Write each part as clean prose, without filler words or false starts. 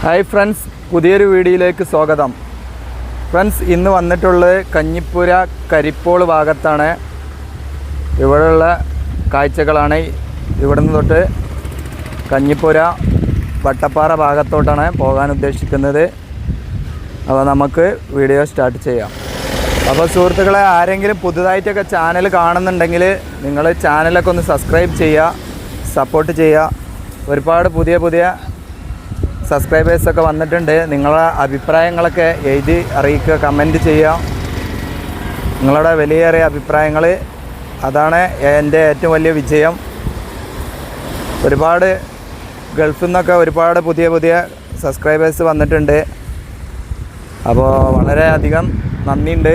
Hi friends, പുതിയൊരു വീഡിയോയിലേക്ക് സ്വാഗതം. ഫ്രണ്ട്സ്, ഇന്ന് വന്നിട്ടുള്ളത് കഞ്ഞിപ്പുര കരിപ്പോൾ ഭാഗത്താണ്. ഇവിടെയുള്ള കാഴ്ചകളാണ്. ഇവിടുന്ന് തൊട്ട് കഞ്ഞിപ്പുര വട്ടപ്പാറ ഭാഗത്തോട്ടാണ് പോകാൻ ഉദ്ദേശിക്കുന്നത്. അപ്പോൾ നമുക്ക് വീഡിയോ സ്റ്റാർട്ട് ചെയ്യാം. അപ്പോൾ സുഹൃത്തുക്കളെ, ആരെങ്കിലും പുതുതായിട്ടൊക്കെ ചാനൽ കാണുന്നുണ്ടെങ്കിൽ നിങ്ങൾ ചാനലൊക്കെ ഒന്ന് സബ്സ്ക്രൈബ് ചെയ്യുക, സപ്പോർട്ട് ചെയ്യുക. ഒരുപാട് പുതിയ സബ്സ്ക്രൈബേഴ്സൊക്കെ വന്നിട്ടുണ്ട്. നിങ്ങളുടെ അഭിപ്രായങ്ങളൊക്കെ എഴുതി അറിയിക്കുക, കമൻറ്റ് ചെയ്യുക. നിങ്ങളുടെ വിലയേറിയ അഭിപ്രായങ്ങൾ, അതാണ് എൻ്റെ ഏറ്റവും വലിയ വിജയം. ഒരുപാട് ഗൾഫിൽ നിന്നൊക്കെ ഒരുപാട് പുതിയ സബ്സ്ക്രൈബേഴ്സ് വന്നിട്ടുണ്ട്. അപ്പോൾ വളരെയധികം നന്ദിയുണ്ട്.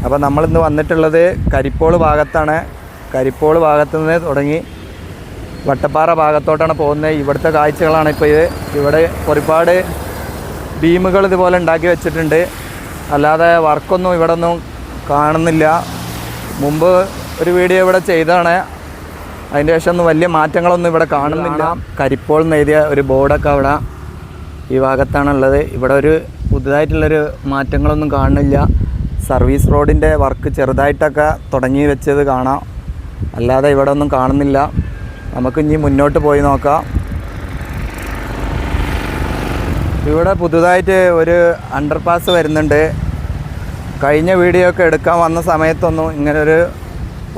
അപ്പോൾ നമ്മളിന്ന് വന്നിട്ടുള്ളത് കരിപ്പോൾ ഭാഗത്താണ്. കരിപ്പോൾ ഭാഗത്തു നിന്ന് തുടങ്ങി വട്ടപ്പാറ ഭാഗത്തോട്ടാണ് പോകുന്നത്. ഇവിടുത്തെ കാഴ്ചകളാണ് ഇപ്പോൾ ഇത്. ഇവിടെ ഒരുപാട് ബീമുകൾ ഇതുപോലെ ഉണ്ടാക്കി വെച്ചിട്ടുണ്ട്. അല്ലാതെ വർക്കൊന്നും ഇവിടെ ഒന്നും കാണുന്നില്ല. മുമ്പ് ഒരു വീഡിയോ ഇവിടെ ചെയ്തതാണ്. അതിൻ്റെ ശേഷം ഒന്നും വലിയ മാറ്റങ്ങളൊന്നും ഇവിടെ കാണുന്നില്ല. കരിപ്പോൾ എന്ന് എഴുതിയ ഒരു ബോർഡൊക്കെ അവിടെ ഈ ഭാഗത്താണുള്ളത്. ഇവിടെ ഒരു പുതുതായിട്ടുള്ളൊരു മാറ്റങ്ങളൊന്നും കാണുന്നില്ല. സർവീസ് റോഡിൻ്റെ വർക്ക് ചെറുതായിട്ടൊക്കെ തുടങ്ങി വെച്ചത് കാണാം. അല്ലാതെ ഇവിടെ ഒന്നും കാണുന്നില്ല. നമുക്ക് ഇനി മുന്നോട്ട് പോയി നോക്കാം. ഇവിടെ പുതുതായിട്ട് ഒരു അണ്ടർപാസ് വരുന്നുണ്ട്. കഴിഞ്ഞ വീഡിയോ ഒക്കെ എടുക്കാൻ വന്ന സമയത്തൊന്നും ഇങ്ങനൊരു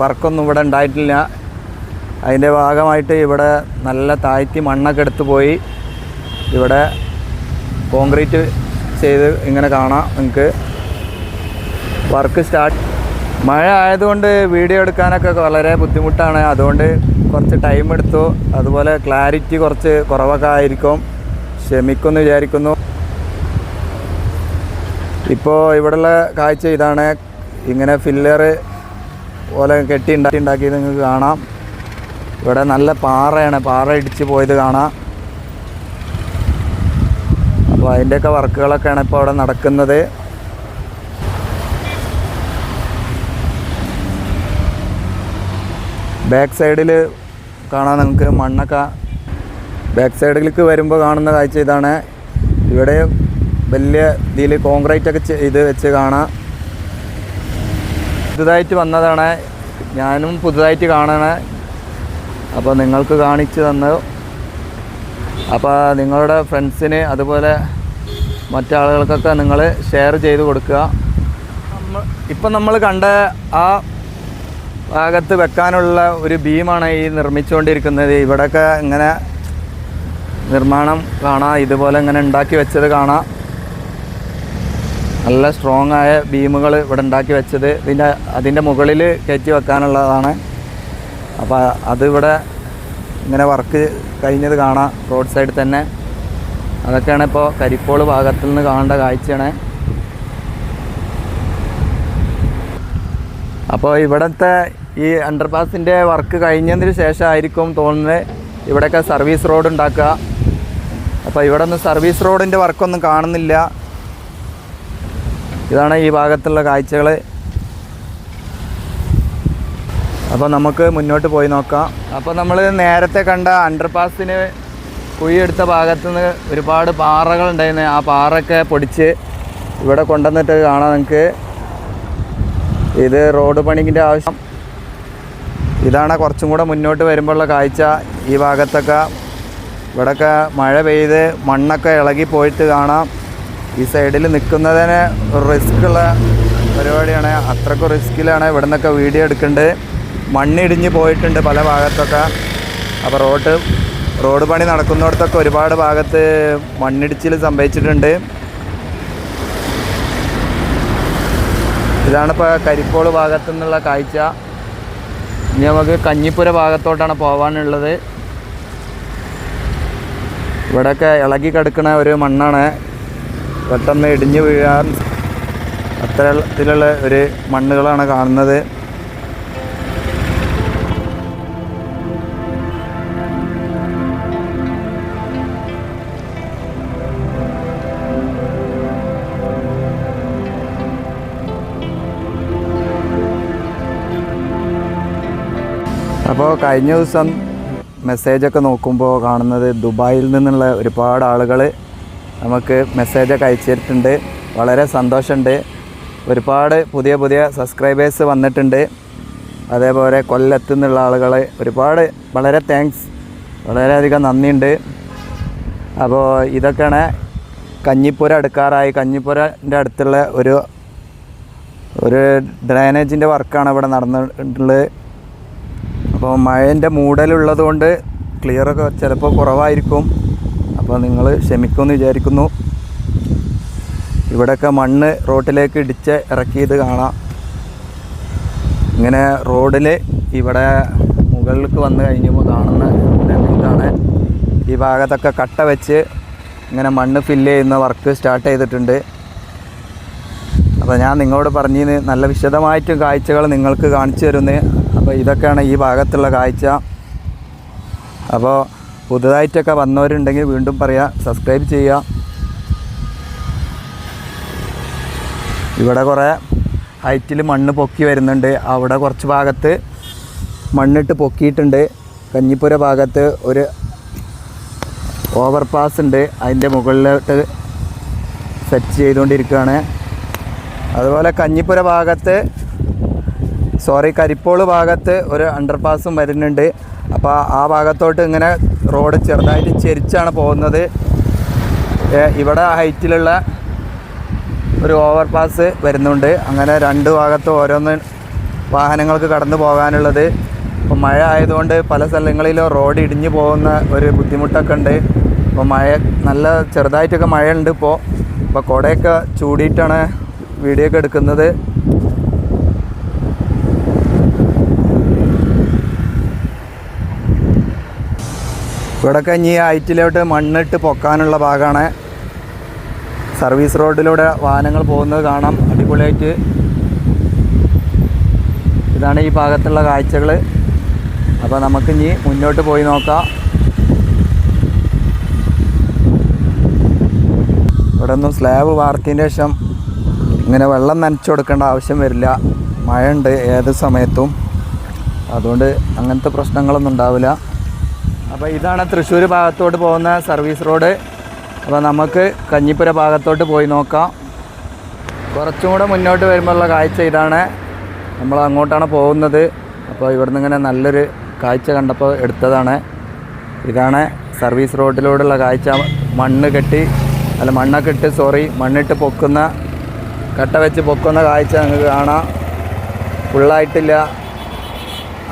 വർക്കൊന്നും ഇവിടെ ഉണ്ടായിട്ടില്ല. അതിൻ്റെ ഭാഗമായിട്ട് ഇവിടെ നല്ല താഴ്ത്തി മണ്ണൊക്കെ എടുത്തു പോയി ഇവിടെ കോൺക്രീറ്റ് ചെയ്ത് ഇങ്ങനെ കാണാം. നിങ്ങൾക്ക് വർക്ക് സ്റ്റാർട്ട്. മഴ ആയതുകൊണ്ട് വീഡിയോ എടുക്കാനൊക്കെ വളരെ ബുദ്ധിമുട്ടാണ്. അതുകൊണ്ട് കുറച്ച് ടൈം എടുത്തു. അതുപോലെ ക്ലാരിറ്റി കുറച്ച് കുറവൊക്കെ ആയിരിക്കും. ക്ഷമിക്കുമെന്ന് വിചാരിക്കുന്നു. ഇപ്പോൾ ഇവിടെയുള്ള കാഴ്ച ഇതാണ്. ഇങ്ങനെ ഫില്ലർ പോലെ ഉണ്ടാക്കിയത് നിങ്ങൾക്ക് കാണാം. ഇവിടെ നല്ല പാറയാണ്, പാറ ഇടിച്ച് പോയത് കാണാം. അപ്പോൾ അതിൻ്റെയൊക്കെ വർക്കുകളൊക്കെയാണ് ഇപ്പോൾ അവിടെ നടക്കുന്നത്. ബാക്ക് സൈഡിൽ കാണാൻ നിങ്ങൾക്ക് മണ്ണൊക്കെ. ബാക്ക് സൈഡിലേക്ക് വരുമ്പോൾ കാണുന്ന കാഴ്ച ഇതാണ്. ഇവിടെ വലിയ ഇതിൽ കോൺക്രീറ്റൊക്കെ ചെയ്ത് വെച്ച് കാണാം. പുതുതായിട്ട് വന്നതാണ്. ഞാനും പുതുതായിട്ട് കാണണേ. അപ്പോൾ നിങ്ങൾക്ക് കാണിച്ചു തന്നു. അപ്പോൾ നിങ്ങളുടെ ഫ്രണ്ട്സിന് അതുപോലെ മറ്റാളുകൾക്കൊക്കെ നിങ്ങൾ ഷെയർ ചെയ്ത് കൊടുക്കുക. ഇപ്പം നമ്മൾ കണ്ട ആ ഭാഗത്ത് വെക്കാനുള്ള ഒരു ബീമാണ് ഈ നിർമ്മിച്ചുകൊണ്ടിരിക്കുന്നത്. ഇവിടെയൊക്കെ ഇങ്ങനെ നിർമ്മാണം കാണാം. ഇതുപോലെ ഇങ്ങനെ ഉണ്ടാക്കി വെച്ചത് കാണാം. നല്ല സ്ട്രോങ് ആയ ബീമുകൾ ഇവിടെ ഉണ്ടാക്കി വെച്ചത്. പിന്നെ അതിൻ്റെ മുകളിൽ കയറ്റി വെക്കാനുള്ളതാണ്. അപ്പോൾ അതിവിടെ ഇങ്ങനെ വർക്ക് കഴിഞ്ഞത് കാണാം റോഡ് സൈഡിൽ തന്നെ. അതൊക്കെയാണ് ഇപ്പോൾ കരിപ്പോൾ ഭാഗത്തു നിന്ന് കാണേണ്ട കാഴ്ചയാണ്. അപ്പോൾ ഇവിടുത്തെ ഈ അണ്ടർപാസിൻ്റെ വർക്ക് കഴിഞ്ഞതിന് ശേഷമായിരിക്കും തോന്നുന്നത് ഇവിടെയൊക്കെ സർവീസ് റോഡ് ഉണ്ടാക്കുക. അപ്പോൾ ഇവിടെ ഒന്നും സർവീസ് റോഡിൻ്റെ വർക്കൊന്നും കാണുന്നില്ല. ഇതാണ് ഈ ഭാഗത്തുള്ള കാഴ്ചകൾ. അപ്പോൾ നമുക്ക് മുന്നോട്ട് പോയി നോക്കാം. അപ്പോൾ നമ്മൾ നേരത്തെ കണ്ട അണ്ടർപാസിന് കുഴിയെടുത്ത ഭാഗത്തുനിന്ന് ഒരുപാട് പാറകളുണ്ടായിരുന്നു. ആ പാറയൊക്കെ പൊടിച്ച് ഇവിടെ കൊണ്ടുവന്നിട്ട് കാണാം നിങ്ങൾക്ക്. ഇത് റോഡ് പണിക്കിൻ്റെ ആവശ്യം. ഇതാണ് കുറച്ചും കൂടെ മുന്നോട്ട് വരുമ്പോഴുള്ള കാഴ്ച. ഈ ഭാഗത്തൊക്കെ ഇവിടെയൊക്കെ മഴ പെയ്ത് മണ്ണൊക്കെ ഇളകി പോയിട്ട് കാണാം. ഈ സൈഡിൽ നിൽക്കുന്നതിന് റിസ്ക്കുള്ള പരിപാടിയാണ്. അത്രയ്ക്ക് റിസ്ക്കിലാണ് ഇവിടെ നിന്നൊക്കെ വീഡിയോ എടുക്കേണ്ടത്. മണ്ണിടിഞ്ഞ് പോയിട്ടുണ്ട് പല ഭാഗത്തൊക്കെ. അപ്പോൾ റോഡ് പണി നടക്കുന്നിടത്തൊക്കെ ഒരുപാട് ഭാഗത്ത് മണ്ണിടിച്ചിൽ സംഭവിച്ചിട്ടുണ്ട്. ഇതാണിപ്പോൾ കരിപ്പോൾ ഭാഗത്തു നിന്നുള്ള കാഴ്ച. ഇനി നമുക്ക് കഞ്ഞിപ്പുര ഭാഗത്തോട്ടാണ് പോകാനുള്ളത്. ഇവിടെയൊക്കെ ഇളകി കിടക്കുന്ന ഒരു മണ്ണാണ്. പെട്ടെന്ന് ഇടിഞ്ഞ് വീഴാൻ അത്തരത്തിലുള്ള ഒരു മണ്ണുകളാണ് കാണുന്നത്. അപ്പോൾ കഴിഞ്ഞ ദിവസം മെസ്സേജൊക്കെ നോക്കുമ്പോൾ കാണുന്നത് ദുബായിൽ നിന്നുള്ള ഒരുപാട് ആളുകൾ നമുക്ക് മെസ്സേജൊക്കെ അയച്ചിട്ടുണ്ട്. വളരെ സന്തോഷമുണ്ട്. ഒരുപാട് പുതിയ പുതിയ സബ്സ്ക്രൈബേഴ്സ് വന്നിട്ടുണ്ട്. അതേപോലെ കൊല്ലത്തു നിന്നുള്ള ആളുകൾ ഒരുപാട് വളരെ താങ്ക്സ്, വളരെയധികം നന്ദിയുണ്ട്. അപ്പോൾ ഇതൊക്കെയാണ് കഞ്ഞിപ്പുര അടുക്കാറായി. കഞ്ഞിപ്പുരൻ്റെ അടുത്തുള്ള ഒരു ഡ്രൈനേജിൻ്റെ വർക്കാണ് ഇവിടെ നടന്നിട്ടുള്ളത്. അപ്പോൾ മഴേൻ്റെ മൂടലുള്ളത് കൊണ്ട് ക്ലിയറൊക്കെ ചിലപ്പോൾ കുറവായിരിക്കും. അപ്പോൾ നിങ്ങൾ ക്ഷമിക്കുമെന്ന് വിചാരിക്കുന്നു. ഇവിടെയൊക്കെ മണ്ണ് റോട്ടിലേക്ക് ഇടിച്ച് ഇറക്കിയത് കാണാം. ഇങ്ങനെ റോഡിൽ ഇവിടെ മുകളിലേക്ക് വന്നു കഴിഞ്ഞപ്പോൾ കാണുന്ന ഇതാണ്. ഈ ഭാഗത്തൊക്കെ കട്ട വെച്ച് ഇങ്ങനെ മണ്ണ് ഫില്ല് ചെയ്യുന്ന വർക്ക് സ്റ്റാർട്ട് ചെയ്തിട്ടുണ്ട്. അപ്പോൾ ഞാൻ നിങ്ങളോട് പറഞ്ഞിന് നല്ല വിശദമായിട്ടും കാഴ്ചകൾ നിങ്ങൾക്ക് കാണിച്ചു തരുന്നത്. അപ്പോൾ ഇതൊക്കെയാണ് ഈ ഭാഗത്തുള്ള കാഴ്ച. അപ്പോൾ പുതുതായിട്ടൊക്കെ വന്നവരുണ്ടെങ്കിൽ വീണ്ടും പറയാം, സബ്സ്ക്രൈബ് ചെയ്യുക. ഇവിടെ കുറേ ഹൈറ്റിൽ മണ്ണ് പൊക്കി വരുന്നുണ്ട്. അവിടെ കുറച്ച് ഭാഗത്ത് മണ്ണിട്ട് പൊക്കിയിട്ടുണ്ട്. കഞ്ഞിപ്പുര ഭാഗത്ത് ഒരു ഓവർപാസ് ഉണ്ട്, അതിൻ്റെ മുകളിലോട്ട് സെറ്റ് ചെയ്തുകൊണ്ടിരിക്കുകയാണ്. അതുപോലെ കഞ്ഞിപ്പുര ഭാഗത്ത് കരിപ്പോള് ഭാഗത്ത് ഒരു അണ്ടർപാസും വരുന്നുണ്ട്. അപ്പോൾ ആ ഭാഗത്തോട്ട് ഇങ്ങനെ റോഡ് ചെറുതായിട്ട് ചെരിച്ചാണ് പോകുന്നത്. ഇവിടെ ഹൈറ്റിലുള്ള ഒരു ഓവർപാസ് വരുന്നുണ്ട്. അങ്ങനെ രണ്ട് ഭാഗത്തും ഓരോന്ന് വാഹനങ്ങൾക്ക് കടന്നു പോകാനുള്ളത്. ഇപ്പോൾ മഴ ആയതുകൊണ്ട് പല സ്ഥലങ്ങളിലും റോഡ് ഇടിഞ്ഞു പോകുന്ന ഒരു ബുദ്ധിമുട്ടൊക്കെ ഉണ്ട്. അപ്പോൾ നല്ല ചെറുതായിട്ടൊക്കെ മഴയുണ്ട്. ഇപ്പോൾ കുടയൊക്കെ ചൂടിയിട്ടാണ് വീഡിയോ ഒക്കെ എടുക്കുന്നത്. ഇവിടെയൊക്കെ ഇനി ഹൈറ്റിലോട്ട് മണ്ണിട്ട് പൊക്കാനുള്ള ഭാഗമാണ്. സർവീസ് റോഡിലൂടെ വാഹനങ്ങൾ പോകുന്നത് കാണാം, അടിപൊളിയായിട്ട്. ഇതാണ് ഈ ഭാഗത്തുള്ള കാഴ്ചകൾ. അപ്പോൾ നമുക്കിനി മുന്നോട്ട് പോയി നോക്കാം. ഇവിടെ ഒന്നും സ്ലാബ് വാർത്തതിന് ശേഷം ഇങ്ങനെ വെള്ളം നനച്ചു കൊടുക്കേണ്ട ആവശ്യം വരില്ല. മഴയുണ്ട് ഏത് സമയത്തും, അതുകൊണ്ട് അങ്ങനത്തെ പ്രശ്നങ്ങളൊന്നും ഉണ്ടാവില്ല. അപ്പോൾ ഇതാണ് തൃശ്ശൂർ ഭാഗത്തോട്ട് പോകുന്ന സർവീസ് റോഡ്. അപ്പോൾ നമുക്ക് കഞ്ഞിപ്പുര ഭാഗത്തോട്ട് പോയി നോക്കാം. കുറച്ചും കൂടെ മുന്നോട്ട് വരുമ്പോഴുള്ള കാഴ്ച ഇതാണ്. നമ്മൾ അങ്ങോട്ടാണ് പോകുന്നത്. അപ്പോൾ ഇവിടുന്ന് ഇങ്ങനെ നല്ലൊരു കാഴ്ച കണ്ടപ്പോൾ എടുത്തതാണ്. ഇതാണ് സർവീസ് റോഡിലൂടെയുള്ള കാഴ്ച. മണ്ണിട്ട് പൊക്കുന്ന, കട്ട വെച്ച് പൊക്കുന്ന കാഴ്ച നിങ്ങൾക്ക് കാണാം. ഫുള്ളായിട്ടില്ല.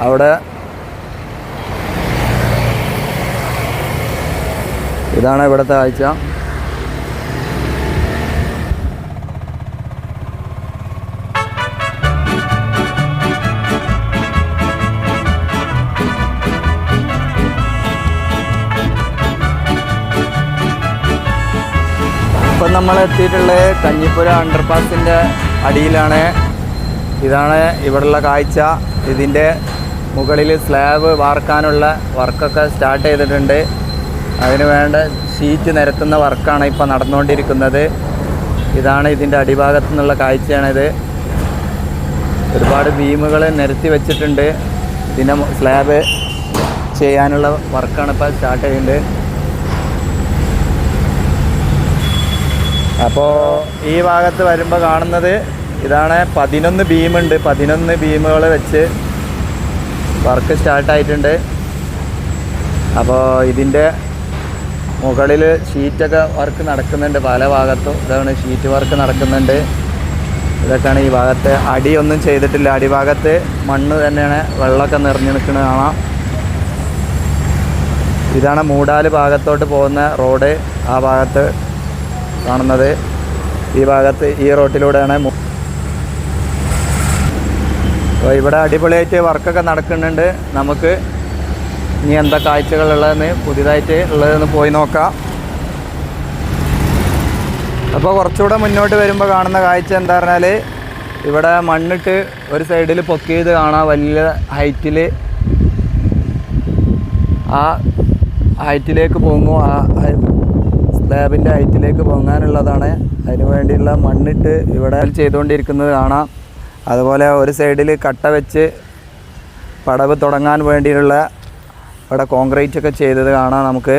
അവിടെ ഇതാണ് ഇവിടുത്തെ കാഴ്ച. ഇപ്പം നമ്മൾ എത്തിയിട്ടുള്ളത് കഞ്ഞിപ്പുര അണ്ടർപാസിൻ്റെ അടിയിലാണ്. ഇതാണ് ഇവിടെയുള്ള കാഴ്ച. ഇതിൻ്റെ മുകളിൽ സ്ലാബ് വാർക്കാനുള്ള വർക്കൊക്കെ സ്റ്റാർട്ട് ചെയ്തിട്ടുണ്ട്. അതിന് വേണ്ട ഷീറ്റ് നിരത്തുന്ന വർക്കാണ് ഇപ്പോൾ നടന്നുകൊണ്ടിരിക്കുന്നത്. ഇതാണ് ഇതിൻ്റെ അടിഭാഗത്തു നിന്നുള്ള കാഴ്ചയാണിത്. ഒരുപാട് ബീമുകൾ നിരത്തി വെച്ചിട്ടുണ്ട്. ഇതിൻ്റെ സ്ലാബ് ചെയ്യാനുള്ള വർക്കാണ് ഇപ്പോൾ സ്റ്റാർട്ട് ചെയ്യുന്നത്. അപ്പോൾ ഈ ഭാഗത്ത് വരുമ്പോൾ കാണുന്നത് ഇതാണ്. 11 ബീമുണ്ട്. 11 ബീമുകൾ വെച്ച് വർക്ക് സ്റ്റാർട്ടായിട്ടുണ്ട്. അപ്പോൾ ഇതിൻ്റെ മുകളിൽ ഷീറ്റൊക്കെ വർക്ക് നടക്കുന്നുണ്ട് പല ഭാഗത്തും. ഇതാണ് ഷീറ്റ് വർക്ക് നടക്കുന്നുണ്ട്. ഇതൊക്കെയാണ് ഈ ഭാഗത്ത്. അടിയൊന്നും ചെയ്തിട്ടില്ല. അടിഭാഗത്ത് മണ്ണ് തന്നെയാണ്, വെള്ളമൊക്കെ നിറഞ്ഞു നിൽക്കുന്നത് കാണാം. ഇതാണ് മൂടാൽ ഭാഗത്തോട്ട് പോകുന്ന റോഡ്. ആ ഭാഗത്ത് കാണുന്നത് ഈ ഭാഗത്ത് ഈ റോട്ടിലൂടെയാണ്. അപ്പോൾ ഇവിടെ അടിപൊളിയായിട്ട് വർക്കൊക്കെ നടക്കുന്നുണ്ട്. നമുക്ക് ഇനി എന്താ കാഴ്ചകളുള്ളതെന്ന് പുതിയതായിട്ട് ഉള്ളതെന്ന് പോയി നോക്കാം. അപ്പോൾ കുറച്ചുകൂടെ മുന്നോട്ട് വരുമ്പോൾ കാണുന്ന കാഴ്ച എന്താ പറഞ്ഞാൽ, ഇവിടെ മണ്ണിട്ട് ഒരു സൈഡിൽ പൊക്കിയത് കാണാം. വലിയ ഹൈറ്റിൽ ആ ഹൈറ്റിലേക്ക് പോകുമ്പോൾ ആ സ്ലാബിൻ്റെ ഹൈറ്റിലേക്ക് പൊങ്ങാനുള്ളതാണ്. അതിന് വേണ്ടിയുള്ള മണ്ണിട്ട് ഇവിടെ ചെയ്തുകൊണ്ടിരിക്കുന്നത് കാണാം. അതുപോലെ ഒരു സൈഡിൽ കട്ട വെച്ച് പടവ് തുടങ്ങാൻ വേണ്ടിയുള്ള ഇവിടെ കോൺക്രീറ്റ് ഒക്കെ ചെയ്തത് കാണാം നമുക്ക്.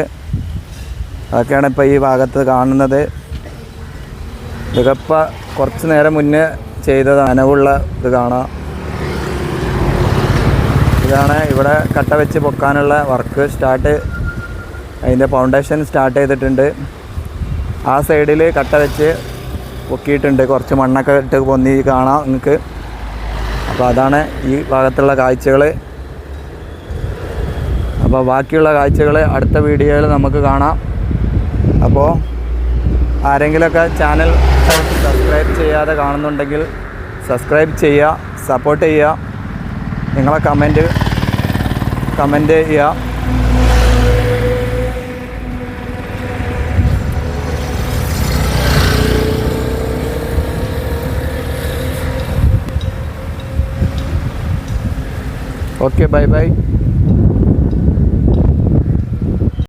അതൊക്കെയാണ് ഇപ്പോൾ ഈ ഭാഗത്ത് കാണുന്നത്. ഇതൊക്കെ കുറച്ച് നേരം മുന്നേ ചെയ്തത് നനവുള്ള ഇത് കാണാം. ഇതാണ് ഇവിടെ കട്ട വെച്ച് പൊക്കാനുള്ള വർക്ക് അതിൻ്റെ ഫൗണ്ടേഷൻ സ്റ്റാർട്ട് ചെയ്തിട്ടുണ്ട്. ആ സൈഡിൽ കട്ട വെച്ച് പൊക്കിയിട്ടുണ്ട്, കുറച്ച് മണ്ണൊക്കെ ഇട്ട് പൊന്തി കാണാം നിങ്ങൾക്ക്. അപ്പോൾ അതാണ് ഈ ഭാഗത്തുള്ള കാഴ്ചകൾ. അപ്പോൾ ബാക്കിയുള്ള കാഴ്ചകൾ അടുത്ത വീഡിയോയിൽ നമുക്ക് കാണാം. അപ്പോൾ ആരെങ്കിലുമൊക്കെ ചാനൽ സബ്സ്ക്രൈബ് ചെയ്യാതെ കാണുന്നുണ്ടെങ്കിൽ സബ്സ്ക്രൈബ് ചെയ്യുക, സപ്പോർട്ട് ചെയ്യുക, നിങ്ങളെ കമൻറ്റ് ചെയ്യുക. Okay, bye bye.